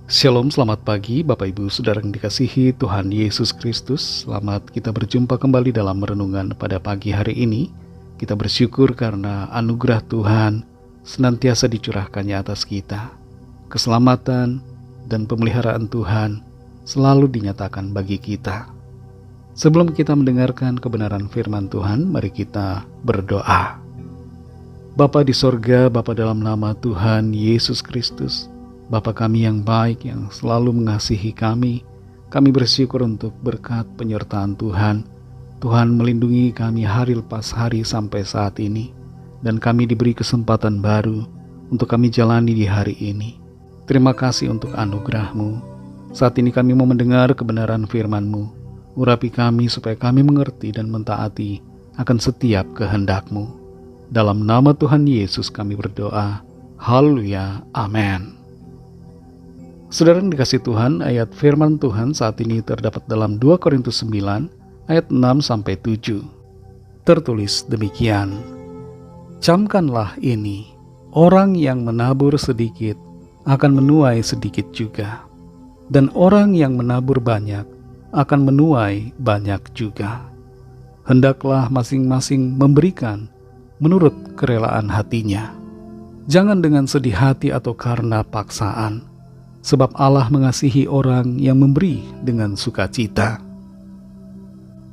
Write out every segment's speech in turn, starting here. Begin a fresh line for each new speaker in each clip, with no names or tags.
Shalom, selamat pagi Bapak Ibu Saudara yang dikasihi Tuhan Yesus Kristus. Selamat kita berjumpa kembali dalam renungan pada pagi hari ini. Kita bersyukur karena anugerah Tuhan senantiasa dicurahkannya atas kita. Keselamatan dan pemeliharaan Tuhan selalu dinyatakan bagi kita. Sebelum kita mendengarkan kebenaran firman Tuhan, mari kita berdoa. Bapa di sorga, Bapa dalam nama Tuhan Yesus Kristus, Bapa kami yang baik yang selalu mengasihi kami bersyukur untuk berkat penyertaan Tuhan. Tuhan melindungi kami hari lepas hari sampai saat ini, dan kami diberi kesempatan baru untuk kami jalani di hari ini. Terima kasih untuk anugerah-Mu. Saat ini kami mau mendengar kebenaran firman-Mu. Urapi kami supaya kami mengerti dan mentaati akan setiap kehendak-Mu. Dalam nama Tuhan Yesus kami berdoa. Haleluya. Amin. Saudara yang dikasihi Tuhan, ayat firman Tuhan saat ini terdapat dalam 2 Korintus 9 ayat 6-7. Tertulis demikian: Camkanlah ini, orang yang menabur sedikit akan menuai sedikit juga, dan orang yang menabur banyak akan menuai banyak juga. Hendaklah masing-masing memberikan menurut kerelaan hatinya, jangan dengan sedih hati atau karena paksaan, sebab Allah mengasihi orang yang memberi dengan sukacita.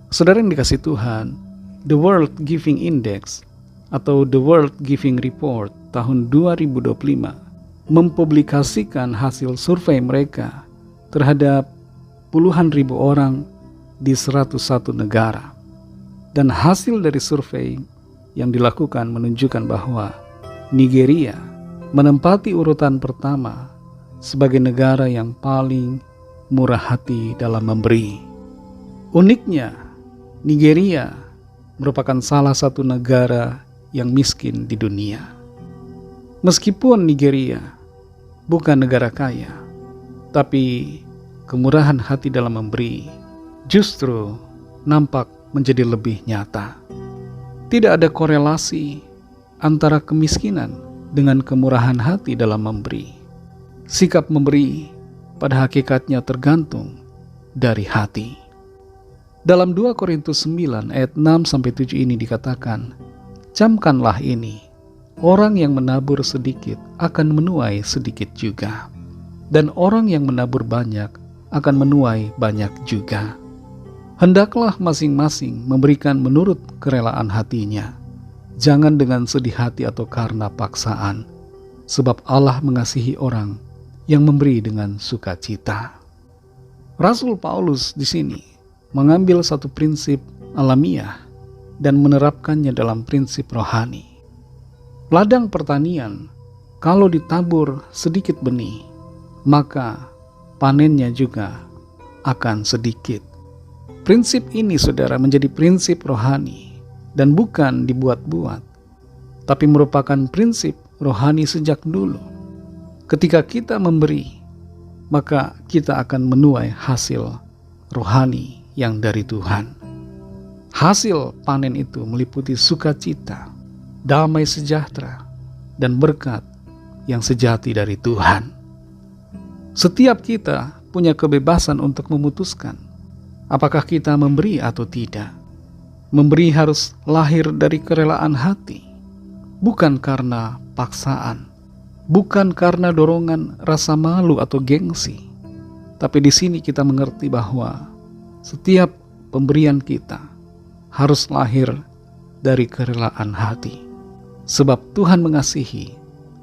Saudara yang dikasihi Tuhan, The World Giving Index atau The World Giving Report tahun 2025 mempublikasikan hasil survei mereka terhadap puluhan ribu orang di 101 negara. Dan hasil dari survei yang dilakukan menunjukkan bahwa Nigeria menempati urutan pertama sebagai negara yang paling murah hati dalam memberi. Uniknya, Nigeria merupakan salah satu negara yang miskin di dunia. Meskipun Nigeria bukan negara kaya, tapi kemurahan hati dalam memberi justru nampak menjadi lebih nyata. Tidak ada korelasi antara kemiskinan dengan kemurahan hati dalam memberi. Sikap memberi pada hakikatnya tergantung dari hati. Dalam 2 Korintus 9 ayat 6-7 ini dikatakan, Camkanlah ini, orang yang menabur sedikit akan menuai sedikit juga, dan orang yang menabur banyak akan menuai banyak juga. Hendaklah masing-masing memberikan menurut kerelaan hatinya, jangan dengan sedih hati atau karena paksaan, sebab Allah mengasihi orang yang memberi dengan sukacita. Rasul Paulus di sini mengambil satu prinsip alamiah dan menerapkannya dalam prinsip rohani. Ladang pertanian, kalau ditabur sedikit benih, maka panennya juga akan sedikit. Prinsip ini, saudara, menjadi prinsip rohani dan bukan dibuat-buat, tapi merupakan prinsip rohani sejak dulu. Ketika kita memberi, maka kita akan menuai hasil rohani yang dari Tuhan. Hasil panen itu meliputi sukacita, damai sejahtera, dan berkat yang sejati dari Tuhan. Setiap kita punya kebebasan untuk memutuskan apakah kita memberi atau tidak. Memberi harus lahir dari kerelaan hati, bukan karena paksaan, bukan karena dorongan rasa malu atau gengsi. Tapi di sini kita mengerti bahwa setiap pemberian kita harus lahir dari kerelaan hati. Sebab Tuhan mengasihi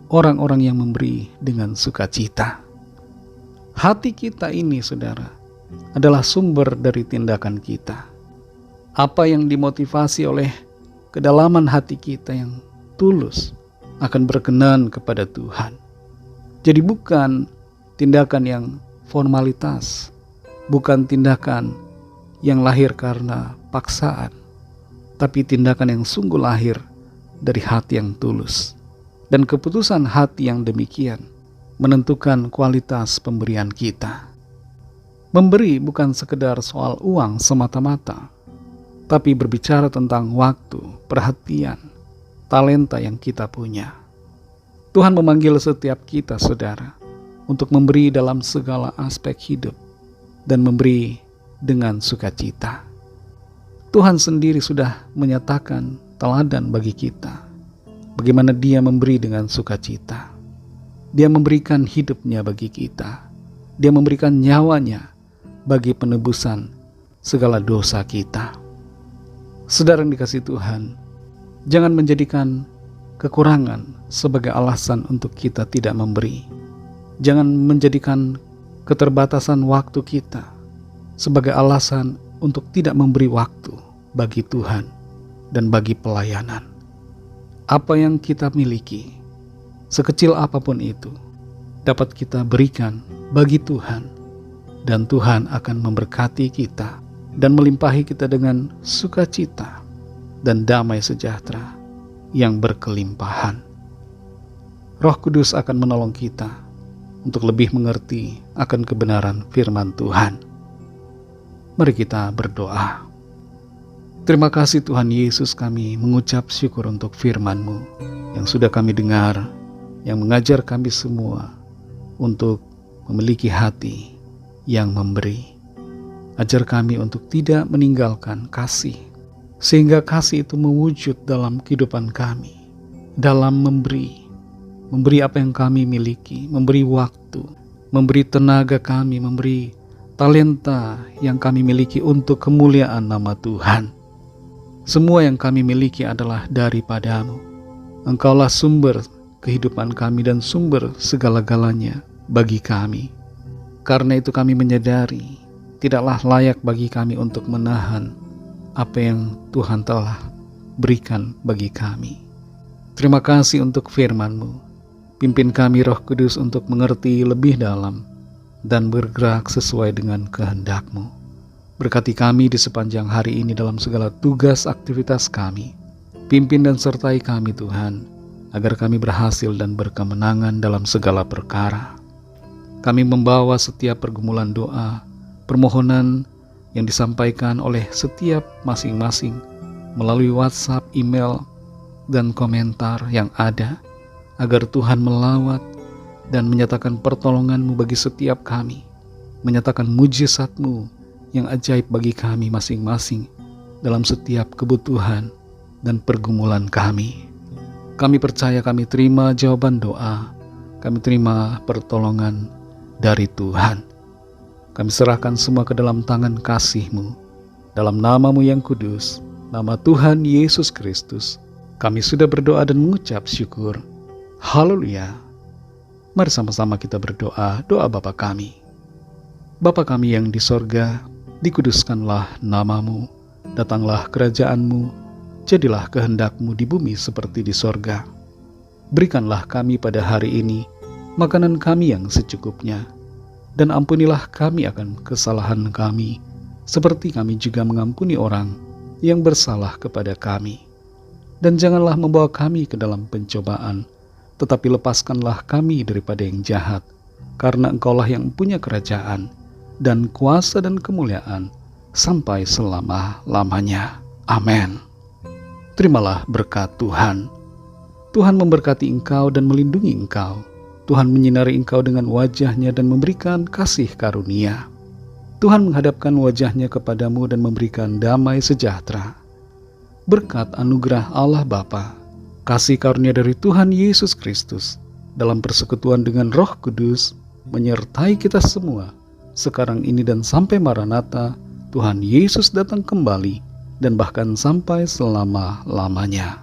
orang-orang yang memberi dengan sukacita. Hati kita ini, saudara, adalah sumber dari tindakan kita. Apa yang dimotivasi oleh kedalaman hati kita yang tulus akan berkenan kepada Tuhan. Jadi bukan tindakan yang formalitas, bukan tindakan yang lahir karena paksaan, tapi tindakan yang sungguh lahir dari hati yang tulus. Dan keputusan hati yang demikian menentukan kualitas pemberian kita. Memberi bukan sekedar soal uang semata-mata, tapi berbicara tentang waktu, perhatian, talenta yang kita punya. Tuhan memanggil setiap kita, saudara, untuk memberi dalam segala aspek hidup dan memberi dengan sukacita. Tuhan sendiri sudah menyatakan teladan bagi kita, bagaimana Dia memberi dengan sukacita. Dia memberikan hidupnya bagi kita. Dia memberikan nyawanya bagi penebusan segala dosa kita. Saudara yang dikasihi Tuhan, jangan menjadikan kekurangan sebagai alasan untuk kita tidak memberi. Jangan menjadikan keterbatasan waktu kita sebagai alasan untuk tidak memberi waktu bagi Tuhan dan bagi pelayanan. Apa yang kita miliki, sekecil apapun itu, dapat kita berikan bagi Tuhan, dan Tuhan akan memberkati kita dan melimpahi kita dengan sukacita dan damai sejahtera yang berkelimpahan. Roh Kudus akan menolong kita untuk lebih mengerti akan kebenaran firman Tuhan. Mari kita berdoa. Terima kasih Tuhan Yesus, kami mengucap syukur untuk firman-Mu yang sudah kami dengar, yang mengajar kami semua untuk memiliki hati yang memberi. Ajar kami untuk tidak meninggalkan kasih, sehingga kasih itu mewujud dalam kehidupan kami, dalam memberi apa yang kami miliki, memberi waktu, memberi tenaga kami, memberi talenta yang kami miliki untuk kemuliaan nama Tuhan. Semua yang kami miliki adalah daripada-Mu. Engkaulah sumber kehidupan kami dan sumber segala-galanya bagi kami. Karena itu kami menyadari tidaklah layak bagi kami untuk menahan apa yang Tuhan telah berikan bagi kami. Terima kasih untuk firman-Mu. Pimpin kami Roh Kudus untuk mengerti lebih dalam dan bergerak sesuai dengan kehendak-Mu. Berkati kami di sepanjang hari ini dalam segala tugas aktivitas kami. Pimpin dan sertai kami Tuhan, agar kami berhasil dan berkemenangan dalam segala perkara. Kami membawa setiap pergumulan doa, permohonan yang disampaikan oleh setiap masing-masing melalui WhatsApp, email, dan komentar yang ada, agar Tuhan melawat dan menyatakan pertolongan-Mu bagi setiap kami, menyatakan mujizat-Mu yang ajaib bagi kami masing-masing dalam setiap kebutuhan dan pergumulan kami. Kami percaya, kami terima jawaban doa, kami terima pertolongan dari Tuhan. Kami serahkan semua ke dalam tangan kasih-Mu, dalam nama-Mu yang kudus, nama Tuhan Yesus Kristus, kami sudah berdoa dan mengucap syukur. Haleluya. Mari sama-sama kita berdoa, doa Bapa kami. Bapa kami yang di sorga, dikuduskanlah nama-Mu, datanglah kerajaan-Mu, jadilah kehendak-Mu di bumi seperti di sorga. Berikanlah kami pada hari ini makanan kami yang secukupnya, dan ampunilah kami akan kesalahan kami, seperti kami juga mengampuni orang yang bersalah kepada kami. Dan janganlah membawa kami ke dalam pencobaan, tetapi lepaskanlah kami daripada yang jahat, karena Engkaulah yang punya kerajaan, dan kuasa dan kemuliaan, sampai selama-lamanya. Amin. Terimalah berkat Tuhan. Tuhan memberkati engkau dan melindungi engkau. Tuhan menyinari engkau dengan wajah-Nya dan memberikan kasih karunia. Tuhan menghadapkan wajah-Nya kepadamu dan memberikan damai sejahtera. Berkat anugerah Allah Bapa, kasih karunia dari Tuhan Yesus Kristus, dalam persekutuan dengan Roh Kudus, menyertai kita semua, sekarang ini dan sampai Maranatha, Tuhan Yesus datang kembali, dan bahkan sampai selama-lamanya.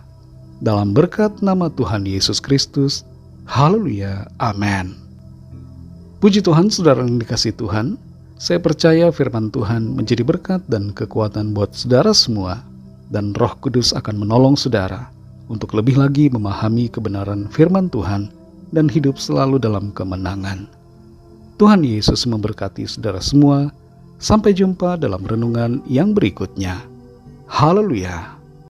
Dalam berkat nama Tuhan Yesus Kristus, haleluya, amin. Puji Tuhan, saudara yang dikasihi Tuhan, saya percaya firman Tuhan menjadi berkat dan kekuatan buat saudara semua, dan Roh Kudus akan menolong saudara untuk lebih lagi memahami kebenaran firman Tuhan dan hidup selalu dalam kemenangan. Tuhan Yesus memberkati saudara semua. Sampai jumpa dalam renungan yang berikutnya. Haleluya.